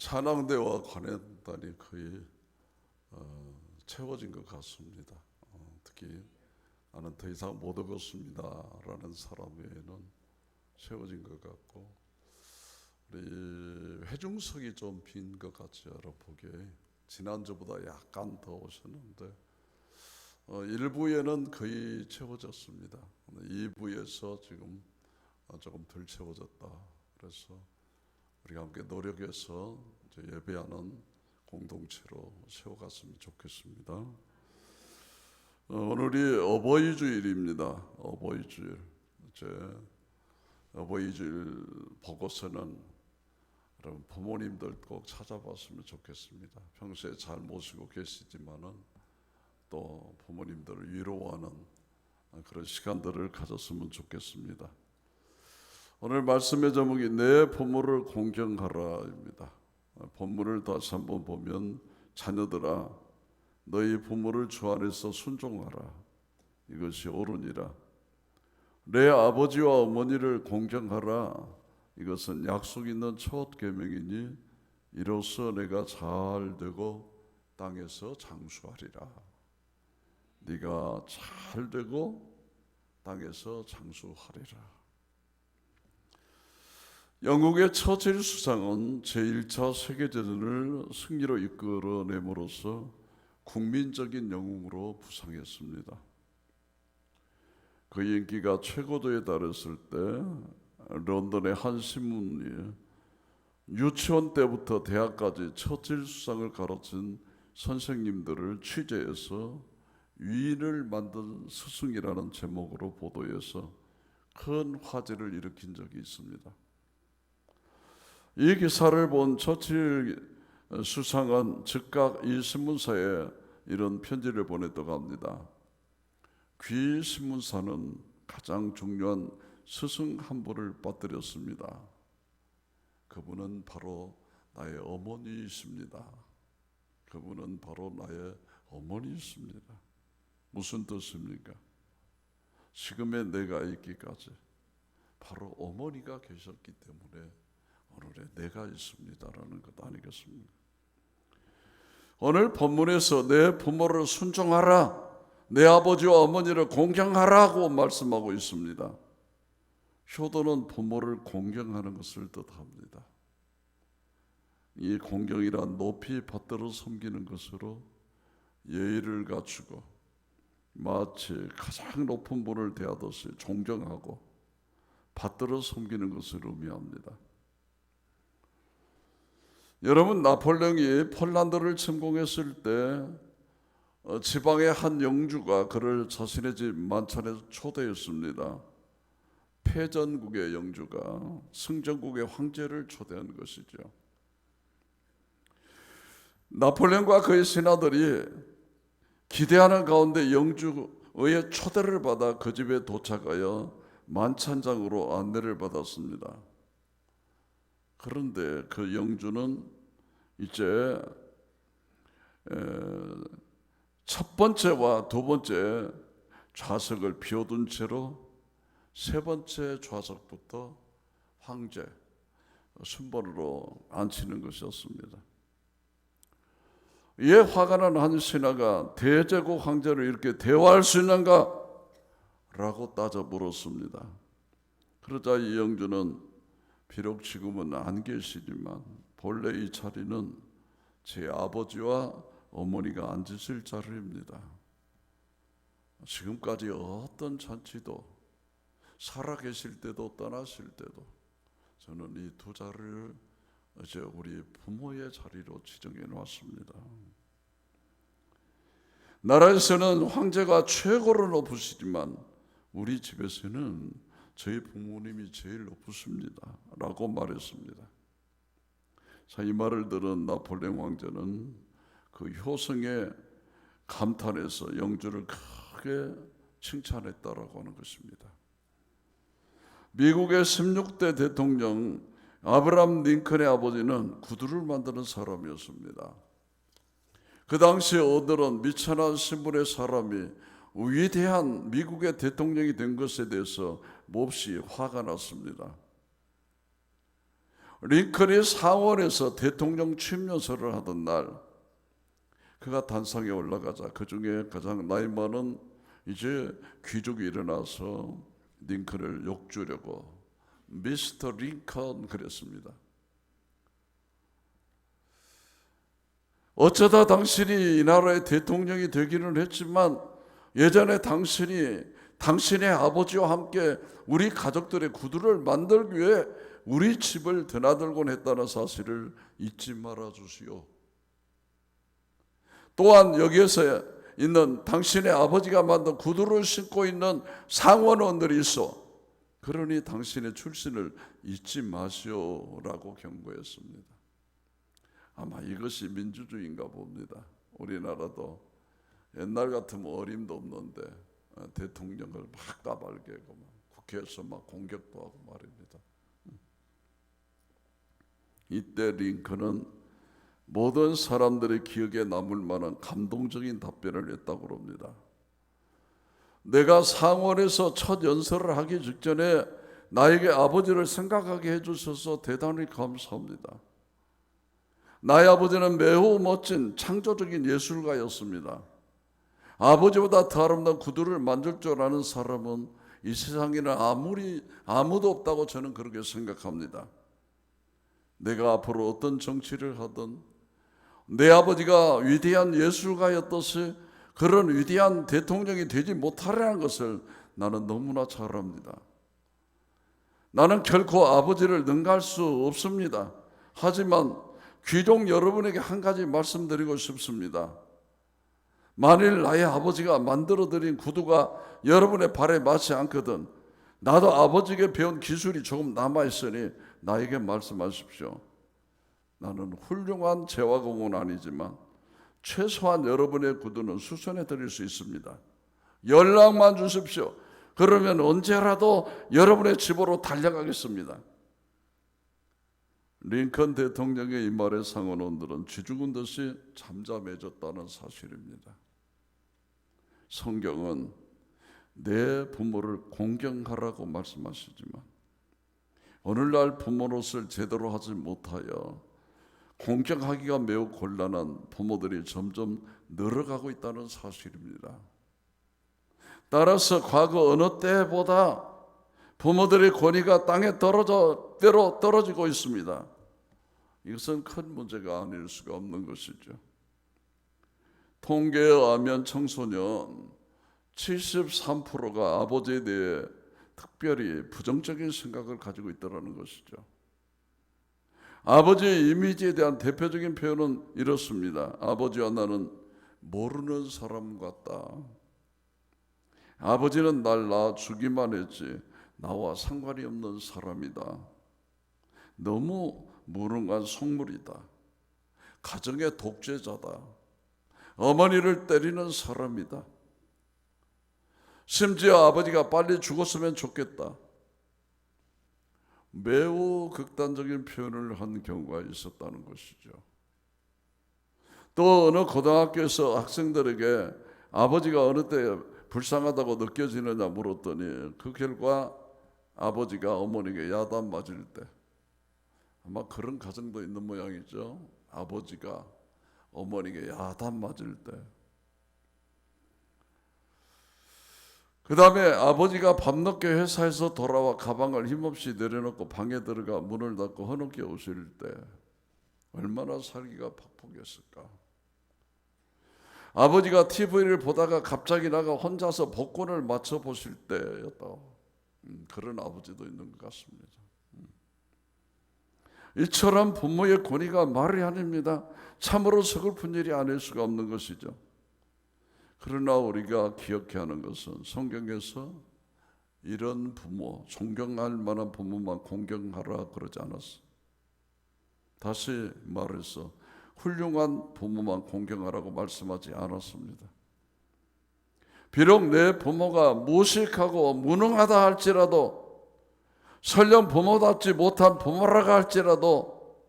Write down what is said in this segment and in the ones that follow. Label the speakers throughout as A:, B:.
A: 찬양대와 관현단이 거의 채워진 것 같습니다. 특히 나는 더 이상 못 얻었습니다 라는 사람 외에는 채워진 것 같고, 우리 회중석이 좀 빈 것 같죠. 여러 보기에 지난주보다 약간 더 오셨는데 1부에는 거의 채워졌습니다. 2부에서 지금 조금 덜 채워졌다. 그래서 우리가 함께 노력해서 예배하는 공동체로 세워갔으면 좋겠습니다. 오늘이 어버이 주일입니다. 어버이 주일. 어버이 주일 보고서는 여러분 부모님들 꼭 찾아봤으면 좋겠습니다. 평소에 잘 모시고 계시지만은 또 부모님들을 위로하는 그런 시간들을 가졌으면 좋겠습니다. 오늘 말씀의 제목이 내 부모를 공경하라입니다. 본문을 다시 한번 보면 자녀들아 너희 부모를 주 안에서 순종하라. 이것이 옳으니라. 내 아버지와 어머니를 공경하라. 이것은 약속 있는 첫 계명이니 이로써 내가 잘 되고 땅에서 장수하리라. 네가 잘 되고 땅에서 장수하리라. 영국의 처칠 수상은 제1차 세계대전을 승리로 이끌어냄으로써 국민적인 영웅으로 부상했습니다. 그 인기가 최고도에 달했을 때 런던의 한 신문이 유치원 때부터 대학까지 처칠 수상을 가르친 선생님들을 취재해서 위인을 만든 스승이라는 제목으로 보도해서 큰 화제를 일으킨 적이 있습니다. 이 기사를 본 처칠 수상은 즉각 이 신문사에 이런 편지를 보냈다고 합니다. 귀 신문사는 가장 중요한 스승 한 분을 빠뜨렸습니다. 그분은 바로 나의 어머니이십니다. 그분은 바로 나의 어머니이십니다. 무슨 뜻입니까? 지금의 내가 있기까지 바로 어머니가 계셨기 때문에 오늘의 내가 있습니다라는 것 아니겠습니까? 오늘 본문에서 내 부모를 순종하라, 내 아버지와 어머니를 공경하라고 말씀하고 있습니다. 효도는 부모를 공경하는 것을 뜻합니다. 이 공경이란 높이 받들어 섬기는 것으로 예의를 갖추고 마치 가장 높은 분을 대하듯이 존경하고 받들어 섬기는 것을 의미합니다. 여러분, 나폴레옹이 폴란드를 침공했을 때 지방의 한 영주가 그를 자신의 집 만찬에 초대했습니다. 패전국의 영주가 승전국의 황제를 초대한 것이죠. 나폴레옹과 그의 신하들이 기대하는 가운데 영주의 초대를 받아 그 집에 도착하여 만찬장으로 안내를 받았습니다. 그런데 그 영주는 이제 첫 번째와 두 번째 좌석을 비워둔 채로 세 번째 좌석부터 황제 순번으로 앉히는 것이었습니다. 이에 화가 난 한 신하가 대제국 황제를 이렇게 대화할 수 있는가? 라고 따져 물었습니다. 그러자 이 영주는 비록 지금은 안 계시지만 본래 이 자리는 제 아버지와 어머니가 앉으실 자리입니다. 지금까지 어떤 잔치도 살아계실 때도 떠나실 때도 저는 이 두 자리를 이제 우리 부모의 자리로 지정해 놨습니다. 나라에서는 황제가 최고로 높으시지만 우리 집에서는 저희 부모님이 제일 높으십니다 라고 말했습니다. 자, 이 말을 들은 나폴레옹 황제는 그 효성에 감탄해서 영주를 크게 칭찬했다라고 하는 것입니다. 미국의 16대 대통령 아브라함 링컨의 아버지는 구두를 만드는 사람이었습니다. 그 당시 오늘은 미천한 신분의 사람이 위대한 미국의 대통령이 된 것에 대해서 몹시 화가 났습니다. 링컨이 상원에서 대통령 취임연설을 하던 날, 그가 단상에 올라가자 그 중에 가장 나이 많은 이제 귀족이 일어나서 링컨을 욕주려고 미스터 링컨 그랬습니다. 어쩌다 당신이 이 나라의 대통령이 되기는 했지만 예전에 당신의 아버지와 함께 우리 가족들의 구두를 만들기 위해 우리 집을 드나들곤 했다는 사실을 잊지 말아 주시오. 또한 여기에서 있는 당신의 아버지가 만든 구두를 신고 있는 상원원들이 있어. 그러니 당신의 출신을 잊지 마시오라고 경고했습니다. 아마 이것이 민주주의인가 봅니다. 우리나라도 옛날 같으면 어림도 없는데 대통령을 막 까발게고 국회에서 막 공격도 하고 말입니다. 이때 링컨은 모든 사람들의 기억에 남을 만한 감동적인 답변을 했다고 합니다. 내가 상원에서 첫 연설을 하기 직전에 나에게 아버지를 생각하게 해주셔서 대단히 감사합니다. 나의 아버지는 매우 멋진 창조적인 예술가였습니다. 아버지보다 더 아름다운 구두를 만들 줄 아는 사람은 이 세상에는 아무도 없다고 저는 그렇게 생각합니다. 내가 앞으로 어떤 정치를 하든 내 아버지가 위대한 예술가였듯이 그런 위대한 대통령이 되지 못하리라는 것을 나는 너무나 잘 압니다. 나는 결코 아버지를 능가할 수 없습니다. 하지만 귀족 여러분에게 한 가지 말씀드리고 싶습니다. 만일 나의 아버지가 만들어드린 구두가 여러분의 발에 맞지 않거든 나도 아버지에게 배운 기술이 조금 남아있으니 나에게 말씀하십시오. 나는 훌륭한 재화공은 아니지만 최소한 여러분의 구두는 수선해 드릴 수 있습니다. 연락만 주십시오. 그러면 언제라도 여러분의 집으로 달려가겠습니다. 링컨 대통령의 이 말에 상원원들은 쥐죽은 듯이 잠잠해졌다는 사실입니다. 성경은 내 부모를 공경하라고 말씀하시지만 오늘날 부모 노릇을 제대로 하지 못하여 공경하기가 매우 곤란한 부모들이 점점 늘어가고 있다는 사실입니다. 따라서 과거 어느 때보다 부모들의 권위가 땅에 떨어지고 있습니다. 이것은 큰 문제가 아닐 수가 없는 것이죠. 통계에 의하면 청소년 73%가 아버지에 대해 특별히 부정적인 생각을 가지고 있다는 것이죠. 아버지의 이미지에 대한 대표적인 표현은 이렇습니다. 아버지와 나는 모르는 사람 같다. 아버지는 날 낳아주기만 했지 나와 상관이 없는 사람이다. 너무 무능한 속물이다. 가정의 독재자다. 어머니를 때리는 사람이다. 심지어 아버지가 빨리 죽었으면 좋겠다. 매우 극단적인 표현을 한 경우가 있었다는 것이죠. 또 어느 고등학교에서 학생들에게 아버지가 어느 때 불쌍하다고 느껴지느냐 물었더니 그 결과 아버지가 어머니에게 야단 맞을 때, 아마 그런 가정도 있는 모양이죠. 아버지가 어머니에게 야단 맞을 때, 그 다음에 아버지가 밤늦게 회사에서 돌아와 가방을 힘없이 내려놓고 방에 들어가 문을 닫고 흐느껴 오실 때 얼마나 살기가 팍팍했을까. 아버지가 TV를 보다가 갑자기 나가 혼자서 복권을 맞춰보실 때였다. 그런 아버지도 있는 것 같습니다. 이처럼 부모의 권위가 말이 아닙니다. 참으로 서글픈 일이 아닐 수가 없는 것이죠. 그러나 우리가 기억해야 하는 것은 성경에서 이런 부모, 존경할 만한 부모만 공경하라 그러지 않았어. 다시 말해서 훌륭한 부모만 공경하라고 말씀하지 않았습니다. 비록 내 부모가 무식하고 무능하다 할지라도, 설령 부모답지 못한 부모라고 할지라도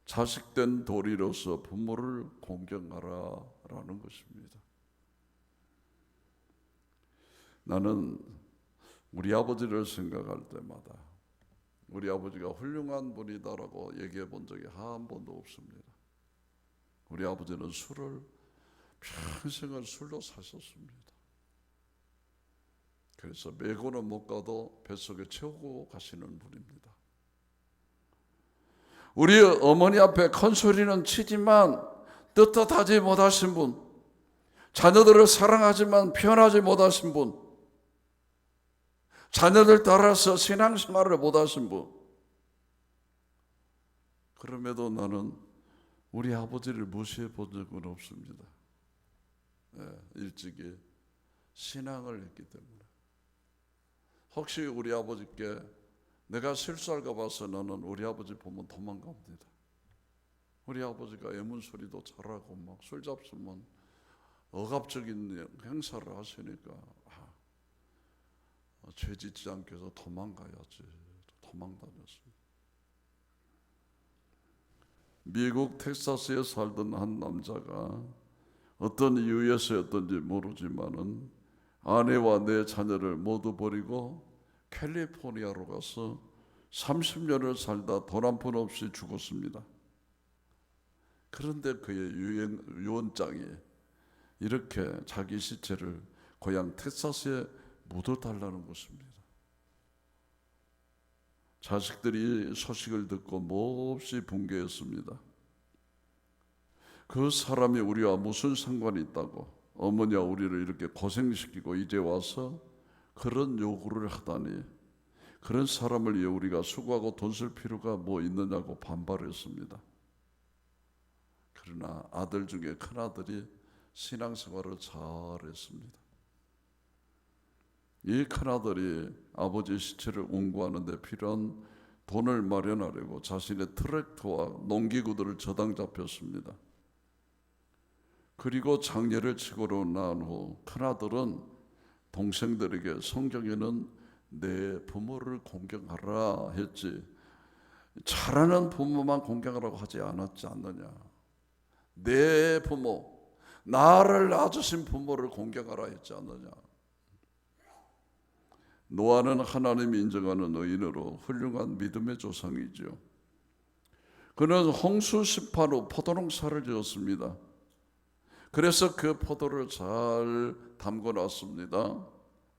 A: 자식된 도리로서 부모를 공경하라라는 것입니다. 나는 우리 아버지를 생각할 때마다 우리 아버지가 훌륭한 분이다라고 얘기해 본 적이 한 번도 없습니다. 우리 아버지는 술을 평생을 술로 사셨습니다. 그래서 매고는 못 가도 뱃속에 채우고 가시는 분입니다. 우리 어머니 앞에 큰 소리는 치지만 떳떳하지 못하신 분, 자녀들을 사랑하지만 표현하지 못하신 분, 자녀들 따라서 신앙생활을 못하신 분. 그럼에도 나는 우리 아버지를 무시해 본 적은 없습니다. 일찍이 신앙을 했기 때문에. 혹시 우리 아버지께 내가 실수할까 봐서 나는 우리 아버지 보면 도망갑니다. 우리 아버지가 애문소리도 잘하고 막 술 잡수면 억압적인 행사를 하시니까 죄 짓지 않게 해서 도망가야지. 도망 다녔습니다. 미국 텍사스에 살던 한 남자가 어떤 이유에서였던지 모르지만은 아내와 내 자녀를 모두 버리고 캘리포니아로 가서 30년을 살다 돈 한 푼 없이 죽었습니다. 그런데 그의 유언장이 이렇게 자기 시체를 고향 텍사스에 묻어달라는 것입니다. 자식들이 소식을 듣고 몹시 분개했습니다. 그 사람이 우리와 무슨 상관이 있다고, 어머니와 우리를 이렇게 고생시키고 이제 와서 그런 요구를 하다니, 그런 사람을 위해 우리가 수고하고 돈 쓸 필요가 뭐 있느냐고 반발했습니다. 그러나 아들 중에 큰아들이 신앙생활을 잘했습니다. 이 큰아들이 아버지 시체를 운구하는 데 필요한 돈을 마련하려고 자신의 트랙터와 농기구들을 저당 잡혔습니다. 그리고 장례를 치고로 난 후 큰아들은 동생들에게 성경에는 내 부모를 공경하라 했지 잘하는 부모만 공경하라고 하지 않았지 않느냐. 내 부모, 나를 낳아주신 부모를 공경하라 했지 않느냐. 노아는 하나님이 인정하는 의인으로 훌륭한 믿음의 조상이죠. 그는 홍수 심판 후 포도농사를 지었습니다. 그래서 그 포도를 잘 담궈놨습니다.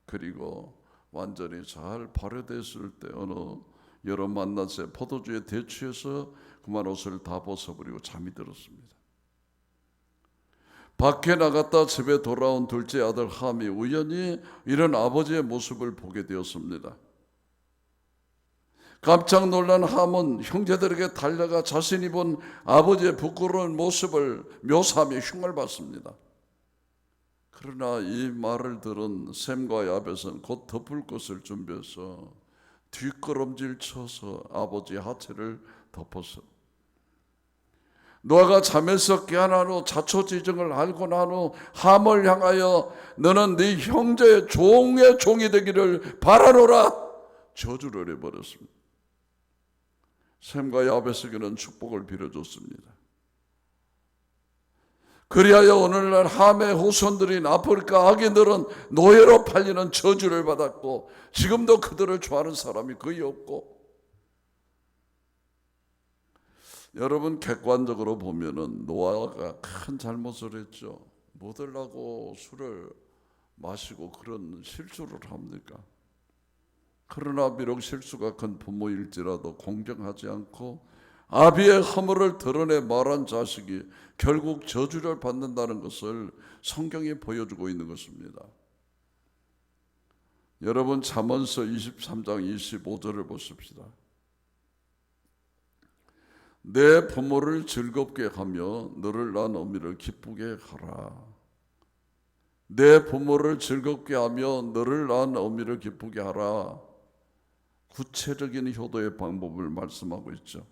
A: 그리고 완전히 잘 발효됐을 때 어느 여름 만낮에 포도주에 대취해서 그만 옷을 다 벗어버리고 잠이 들었습니다. 밖에 나갔다 집에 돌아온 둘째 아들 함이 우연히 이런 아버지의 모습을 보게 되었습니다. 깜짝 놀란 함은 형제들에게 달려가 자신이 본 아버지의 부끄러운 모습을 묘사하며 흉을 받습니다. 그러나 이 말을 들은 셈과 야벳은 곧 덮을 것을 준비해서 뒷걸음질 쳐서 아버지의 하체를 덮었습니다. 노아가 잠에서 깨어난 후 자초지정을 알고 난 후 함을 향하여 너는 네 형제의 종의 종이 되기를 바라노라 저주를 해버렸습니다. 셈과 야벳에게는 축복을 빌어줬습니다. 그리하여 오늘날 함의 후손들인 아프리카 악인들은 노예로 팔리는 저주를 받았고 지금도 그들을 좋아하는 사람이 거의 없고, 여러분 객관적으로 보면은 노아가 큰 잘못을 했죠. 뭐들라고 술을 마시고 그런 실수를 합니까? 그러나 비록 실수가 큰 부모일지라도 공경하지 않고 아비의 허물을 드러내 말한 자식이 결국 저주를 받는다는 것을 성경이 보여주고 있는 것입니다. 여러분 잠언서 23장 25절을 보십시다. 내 부모를 즐겁게 하며 너를 낳은 어미를 기쁘게 하라. 내 부모를 즐겁게 하며 너를 낳은 어미를 기쁘게 하라. 구체적인 효도의 방법을 말씀하고 있죠.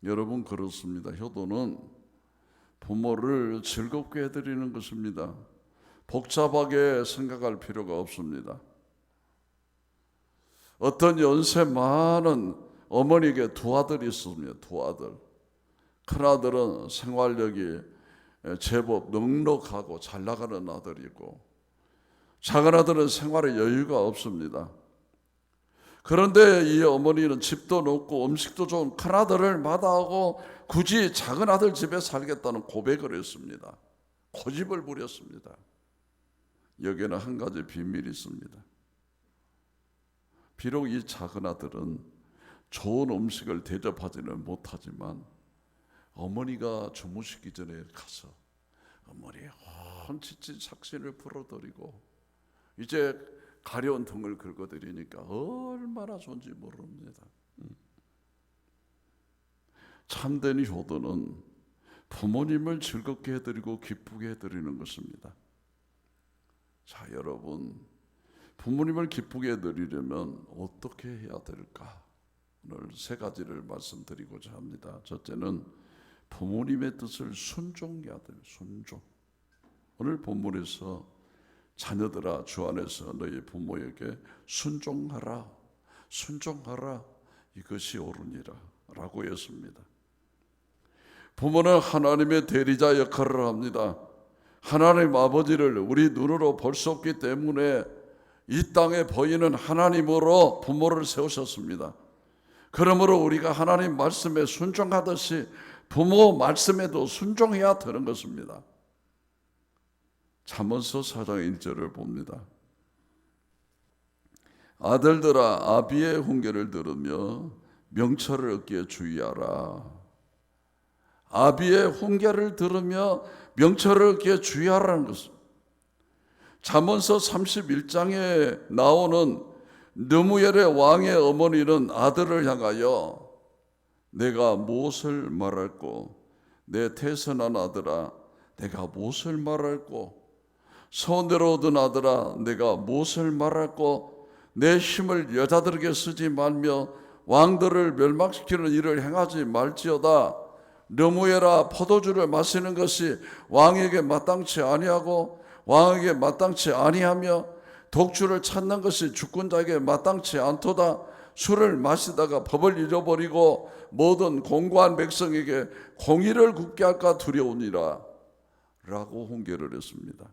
A: 여러분 그렇습니다. 효도는 부모를 즐겁게 해드리는 것입니다. 복잡하게 생각할 필요가 없습니다. 어떤 연세 많은 어머니에게 두 아들이 있습니다. 두 아들. 큰아들은 생활력이 제법 넉넉하고 잘 나가는 아들이고 작은 아들은 생활에 여유가 없습니다. 그런데 이 어머니는 집도 높고 음식도 좋은 큰 아들을 마다하고 굳이 작은 아들 집에 살겠다는 고백을 했습니다. 고집을 부렸습니다. 여기에는 한 가지 비밀이 있습니다. 비록 이 작은 아들은 좋은 음식을 대접하지는 못하지만 어머니가 주무시기 전에 가서 어머니의 온 지친 착신을 풀어드리고 이제 가려운 등을 긁어드리니까 얼마나 좋은지 모릅니다. 참된 효도는 부모님을 즐겁게 해드리고 기쁘게 해드리는 것입니다. 자, 여러분, 부모님을 기쁘게 해드리려면 어떻게 해야 될까? 오늘 세 가지를 말씀드리고자 합니다. 첫째는 부모님의 뜻을 순종해야 돼요. 순종. 오늘 본문에서 자녀들아 주 안에서 너희 부모에게 순종하라, 순종하라, 이것이 옳으니라 라고 했습니다. 부모는 하나님의 대리자 역할을 합니다. 하나님 아버지를 우리 눈으로 볼 수 없기 때문에 이 땅에 보이는 하나님으로 부모를 세우셨습니다. 그러므로 우리가 하나님 말씀에 순종하듯이 부모 말씀에도 순종해야 되는 것입니다. 잠언서 4장 1절을 봅니다. 아들들아 아비의 훈계를 들으며 명철을 얻기에 주의하라. 아비의 훈계를 들으며 명철을 얻기에 주의하라는 것입니다. 잠언서 31장에 나오는 느무엘의 왕의 어머니는 아들을 향하여 내가 무엇을 말할꼬, 내 태선한 아들아 내가 무엇을 말할꼬, 손으로 얻은 아들아 내가 무엇을 말할꼬, 내 힘을 여자들에게 쓰지 말며 왕들을 멸망시키는 일을 행하지 말지어다. 느무엘아 포도주를 마시는 것이 왕에게 마땅치 아니하고 왕에게 마땅치 아니하며 독주를 찾는 것이 주권자에게 마땅치 않도다. 술을 마시다가 법을 잃어버리고 모든 공고한 백성에게 공의를 굽게 할까 두려우니라 라고 훈계를 했습니다.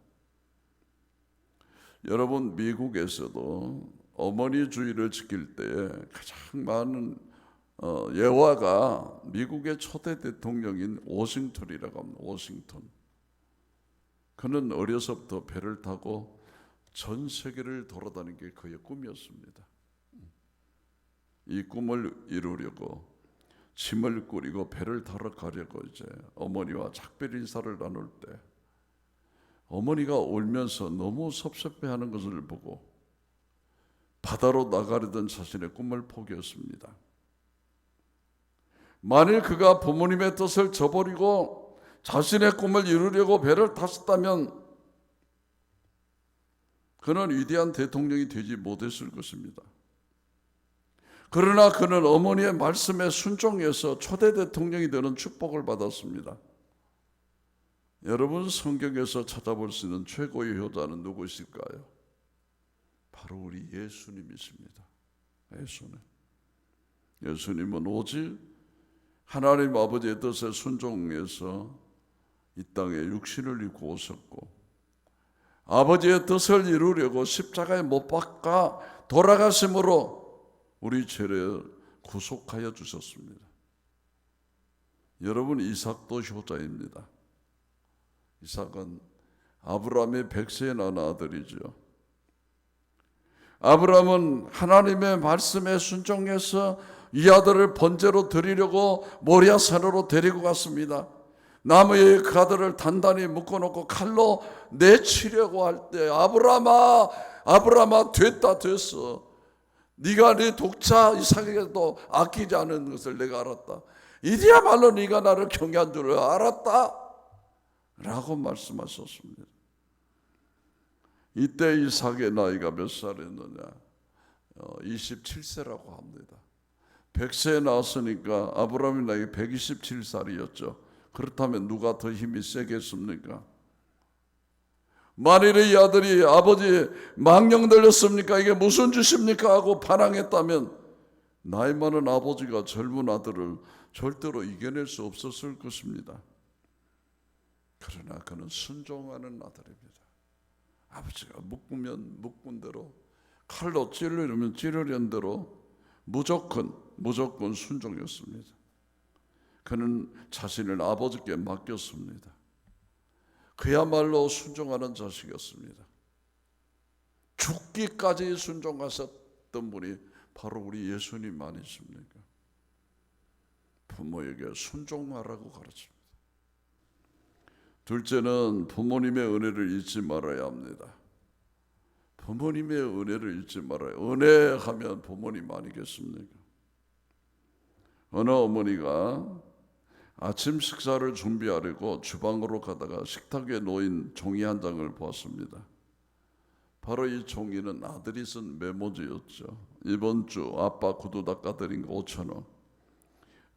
A: 여러분, 미국에서도 어머니 주의를 지킬 때 가장 많은 예화가 미국의 초대 대통령인 워싱턴이라고 합니다. 워싱턴. 그는 어려서부터 배를 타고 전 세계를 돌아다니는 게 그의 꿈이었습니다. 이 꿈을 이루려고 짐을 꾸리고 배를 타러 가려고 이제 어머니와 작별 인사를 나눌 때 어머니가 울면서 너무 섭섭해하는 것을 보고 바다로 나가려던 자신의 꿈을 포기했습니다. 만일 그가 부모님의 뜻을 저버리고 자신의 꿈을 이루려고 배를 탔었다면 그는 위대한 대통령이 되지 못했을 것입니다. 그러나 그는 어머니의 말씀에 순종해서 초대 대통령이 되는 축복을 받았습니다. 여러분, 성경에서 찾아볼 수 있는 최고의 효자는 누구실까요? 바로 우리 예수님이십니다. 예수님은 오직 하나님 아버지의 뜻에 순종해서 이 땅에 육신을 입고 오셨고 아버지의 뜻을 이루려고 십자가에 못 박아 돌아가심으로 우리 죄를 구속하여 주셨습니다. 여러분, 이삭도 효자입니다. 이삭은 아브라함의 100세에 낳은 아들이죠. 아브라함은 하나님의 말씀에 순종해서 이 아들을 번제로 드리려고 모리아산으로 데리고 갔습니다. 나무에 그 아들을 단단히 묶어놓고 칼로 내치려고 할 때 아브라함아 됐어. 네가 네 독자 이삭에게도 아끼지 않은 것을 내가 알았다. 이제야말로 네가 나를 경외한 줄을 알았다 라고 말씀하셨습니다. 이때 이삭의 나이가 몇 살이었느냐? 27세라고 합니다. 100세에 나왔으니까 아브라함의 나이가 127살이었죠. 그렇다면 누가 더 힘이 세겠습니까? 만일에 이 아들이 아버지 망령 들렸습니까? 이게 무슨 짓입니까? 하고 반항했다면 나이 많은 아버지가 젊은 아들을 절대로 이겨낼 수 없었을 것입니다. 그러나 그는 순종하는 아들입니다. 아버지가 묶으면 묶은 대로, 칼로 찌르려면 찌르려는 대로 무조건 순종이었습니다. 그는 자신을 아버지께 맡겼습니다. 그야말로 순종하는 자식이었습니다. 죽기까지 순종하셨던 분이 바로 우리 예수님 아니십니까? 부모에게 순종하라고 가르칩니다. 둘째는 부모님의 은혜를 잊지 말아야 합니다. 부모님의 은혜를 잊지 말아요. 은혜하면 부모님 아니겠습니까? 어느 어머니가 아침 식사를 준비하려고 주방으로 가다가 식탁에 놓인 종이 한 장을 보았습니다. 바로 이 종이는 아들이 쓴 메모지였죠. 이번 주 아빠 구두 닦아드린 거 5,000원,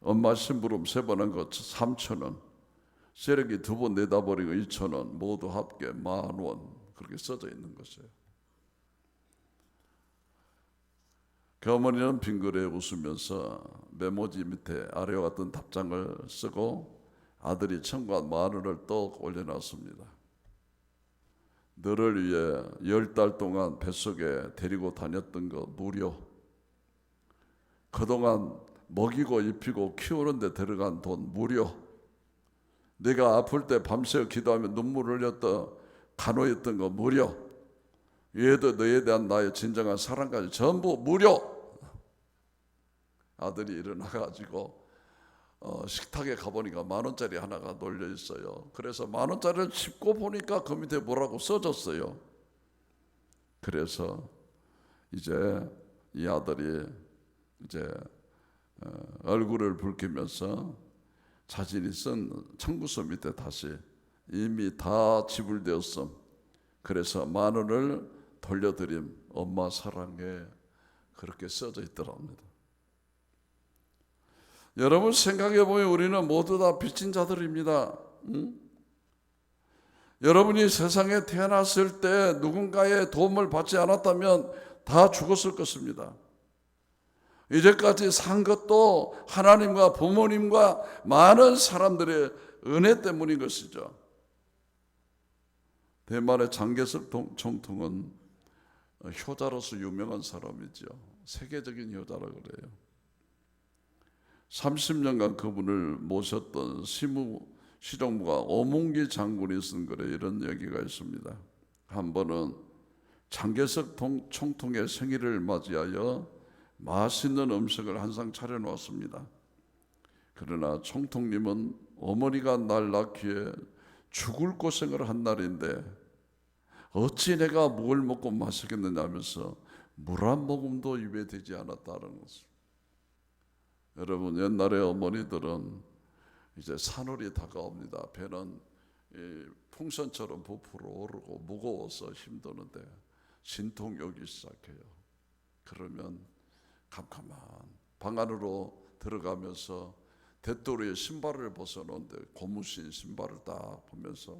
A: 엄마 심부름 3번 한 거 3,000원, 쓰레기 2번 내다 버린 거 2,000원, 모두 합계 10,000원, 그렇게 써져 있는 것이에요. 그 어머니는 빙그레 웃으면서 메모지 밑에 아래와 같은 답장을 쓰고 아들이 청구한 10,000원을 떡 올려놨습니다. 너를 위해 10달 동안 뱃속에 데리고 다녔던 거 무료. 그동안 먹이고 입히고 키우는 데 들어간 돈 무료. 내가 아플 때 밤새 기도하며 눈물 흘렸던 간호했던 거 무료. 얘도 너에 대한 나의 진정한 사랑까지 전부 무료. 아들이 일어나가지고 식탁에 가보니까 10,000원짜리 하나가 놓여 있어요. 그래서 10,000원짜리를 짚고 보니까 그 밑에 뭐라고 써졌어요. 그래서 이제 이 아들이 이제 얼굴을 붉히면서 자신이 쓴 청구서 밑에 다시 이미 다 지불되었음. 그래서 10,000원을 돌려드림. 엄마 사랑해. 그렇게 써져 있더랍니다. 여러분 생각해 보면 우리는 모두 다 빚진 자들입니다. 여러분이 세상에 태어났을 때 누군가의 도움을 받지 않았다면 다 죽었을 것입니다. 이제까지 산 것도 하나님과 부모님과 많은 사람들의 은혜 때문인 것이죠. 대만의 장개석 총통은 효자로서 유명한 사람이죠. 세계적인 효자라고 그래요. 30년간 그분을 모셨던 시정부가 오문기 장군이 쓴 글에 이런 얘기가 있습니다. 한 번은 장개석 총통의 생일을 맞이하여 맛있는 음식을 한상 차려놓았습니다. 그러나 총통님은 어머니가 날 낳기에 죽을 고생을 한 날인데 어찌 내가 뭘 먹고 마시겠느냐 하면서 물 한 모금도 입에 대지 않았다는 것입니다. 여러분 옛날에 어머니들은 이제 산울이 다가옵니다. 배는 풍선처럼 부풀어 오르고 무거워서 힘드는데 진통이 오기 시작해요. 그러면 캄캄한 방 안으로 들어가면서 대도리에 신발을 벗어놓는데 고무신 신발을 딱 보면서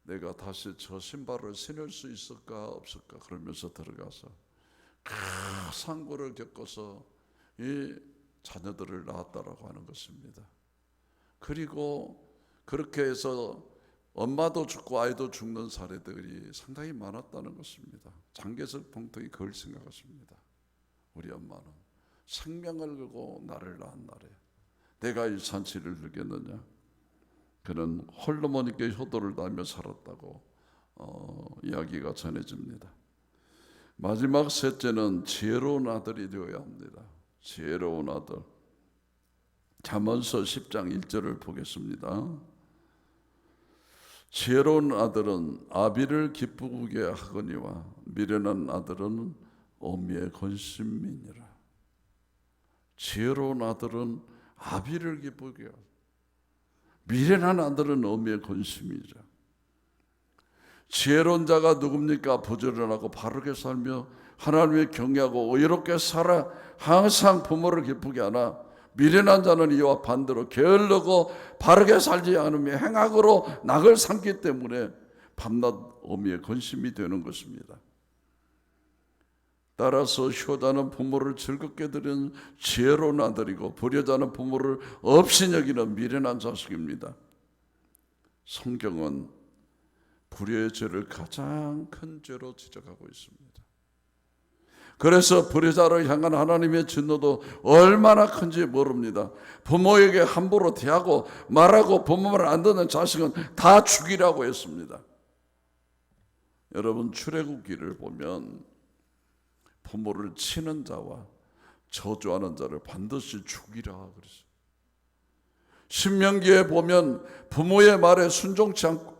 A: 내가 다시 저 신발을 신을 수 있을까 없을까 그러면서 들어가서 그 상고를 겪어서 이 자녀들을 낳았다라고 하는 것입니다. 그리고 그렇게 해서 엄마도 죽고 아이도 죽는 사례들이 상당히 많았다는 것입니다. 장개석 총통이 그걸 생각하십니다. 우리 엄마는 생명을 걸고 나를 낳은 날에 내가 이 잔치를 누겠느냐. 그는 홀로머니께 효도를 다하며 살았다고 이야기가 전해집니다. 마지막 셋째는 지혜로운 아들이 되어야 합니다. 지혜로운 아들. 잠언서 10장 1절을 보겠습니다. 지혜로운 아들은 아비를 기쁘게 하거니와 미련한 아들은 어미의 건심이니라. 지혜로운 아들은 아비를 기쁘게 하고 미련한 아들은 어미의 건심이죠. 지혜로운 자가 누굽니까? 부지런하고 바르게 살며 하나님을 경외하고 의롭게 살아 항상 부모를 기쁘게 하나 미련한 자는 이와 반대로 게을르고 바르게 살지 않으며 행악으로 낙을 삼기 때문에 밤낮 어미의 건심이 되는 것입니다. 따라서 효자는 부모를 즐겁게 드리는 지혜로운 아들이고 불효자는 부모를 없이 여기는 미련한 자식입니다. 성경은 불효의 죄를 가장 큰 죄로 지적하고 있습니다. 그래서 불효자를 향한 하나님의 진노도 얼마나 큰지 모릅니다. 부모에게 함부로 대하고 말하고 부모 말 안 듣는 자식은 다 죽이라고 했습니다. 여러분, 출애굽기를 보면 부모를 치는 자와 저주하는 자를 반드시 죽이라 그랬어요. 신명기에 보면 부모의 말에 순종치 않고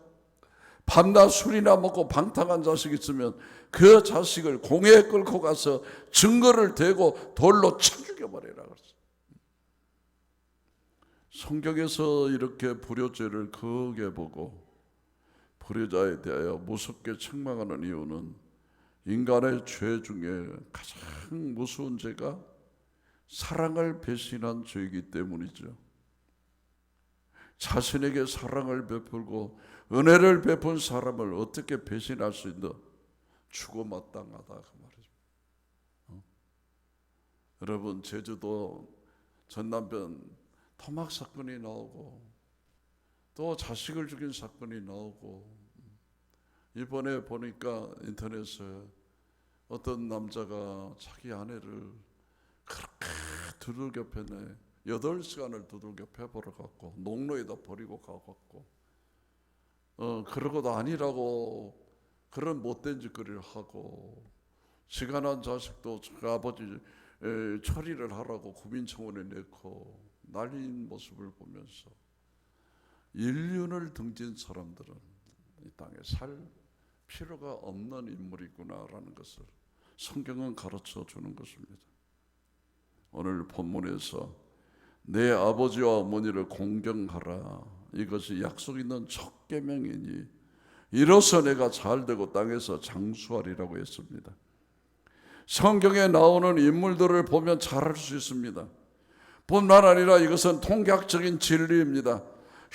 A: 밤낮 술이나 먹고 방탕한 자식이 있으면 그 자식을 공회에 끌고 가서 증거를 대고 돌로 쳐 죽여버리라 그랬어요. 성경에서 이렇게 불효죄를 크게 보고 불효자에 대하여 무섭게 책망하는 이유는 인간의 죄 중에 가장 무서운 죄가 사랑을 배신한 죄이기 때문이죠. 자신에게 사랑을 베풀고 은혜를 베푼 사람을 어떻게 배신할 수 있나? 죽어마땅하다 그 말이죠. 여러분, 제주도 전남편 토막 사건이 나오고 또 자식을 죽인 사건이 나오고 이번에 보니까 인터넷에 어떤 남자가 자기 아내를 그렇게 두들겨 패네. 8시간을 두들겨 패버려 갖고 농로에다 버리고 가갖고 그러고도 아니라고 그런 못된 짓거리를 하고 시간한 자식도 그 아버지 처리를 하라고 구민청원에 내고 난리인 모습을 보면서 인륜을 등진 사람들은 이 땅에 살 필요가 없는 인물이구나라는 것을 성경은 가르쳐 주는 것입니다. 오늘 본문에서 내 아버지와 어머니를 공경하라, 이것이 약속 있는 첫 계명이니 이로써 내가 잘되고 땅에서 장수하리라고 했습니다. 성경에 나오는 인물들을 보면 잘 알 수 있습니다. 뿐만 아니라 이것은 통계학적인 진리입니다.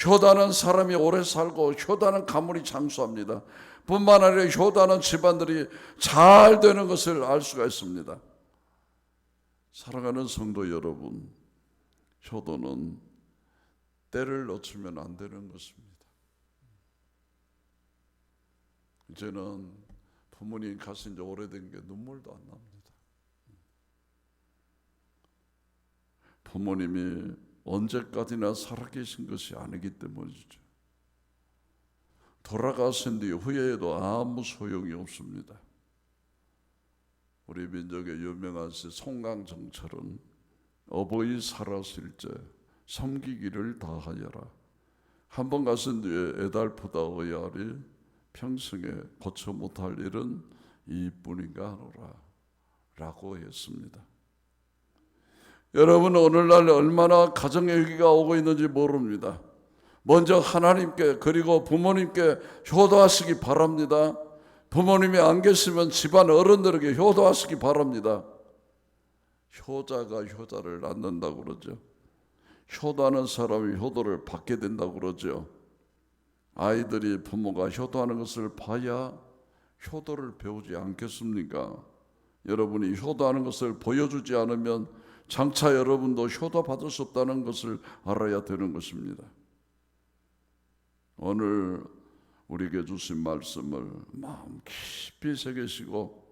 A: 효다는 사람이 오래 살고 효다는 가문이 장수합니다. 뿐만 아니라 효다는 집안들이 잘 되는 것을 알 수가 있습니다. 사랑하는 성도 여러분, 효도는 때를 놓치면 안 되는 것입니다. 이제는 부모님 가신 지 오래된 게 눈물도 안 납니다. 부모님이 언제까지나 살아계신 것이 아니기 때문이죠. 돌아가신 뒤 후회해도 아무 소용이 없습니다. 우리 민족의 유명한 시 송강정철은 어버이 살았을 때 섬기기를 다하여라. 한번 가신 뒤에 애달프다 의아리 평생에 고쳐 못할 일은 이뿐인가 하노라 라고 했습니다. 여러분, 오늘날 얼마나 가정의 위기가 오고 있는지 모릅니다. 먼저 하나님께 그리고 부모님께 효도하시기 바랍니다. 부모님이 안 계시면 집안 어른들에게 효도하시기 바랍니다. 효자가 효자를 낳는다고 그러죠. 효도하는 사람이 효도를 받게 된다고 그러죠. 아이들이 부모가 효도하는 것을 봐야 효도를 배우지 않겠습니까? 여러분이 효도하는 것을 보여주지 않으면 장차 여러분도 효도 받을 수 없다는 것을 알아야 되는 것입니다. 오늘 우리에게 주신 말씀을 마음 깊이 새기시고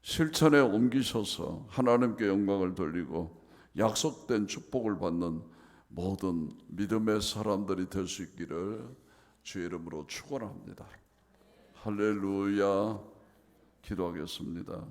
A: 실천에 옮기셔서 하나님께 영광을 돌리고 약속된 축복을 받는 모든 믿음의 사람들이 될 수 있기를 주의 이름으로 축원합니다. 할렐루야. 기도하겠습니다.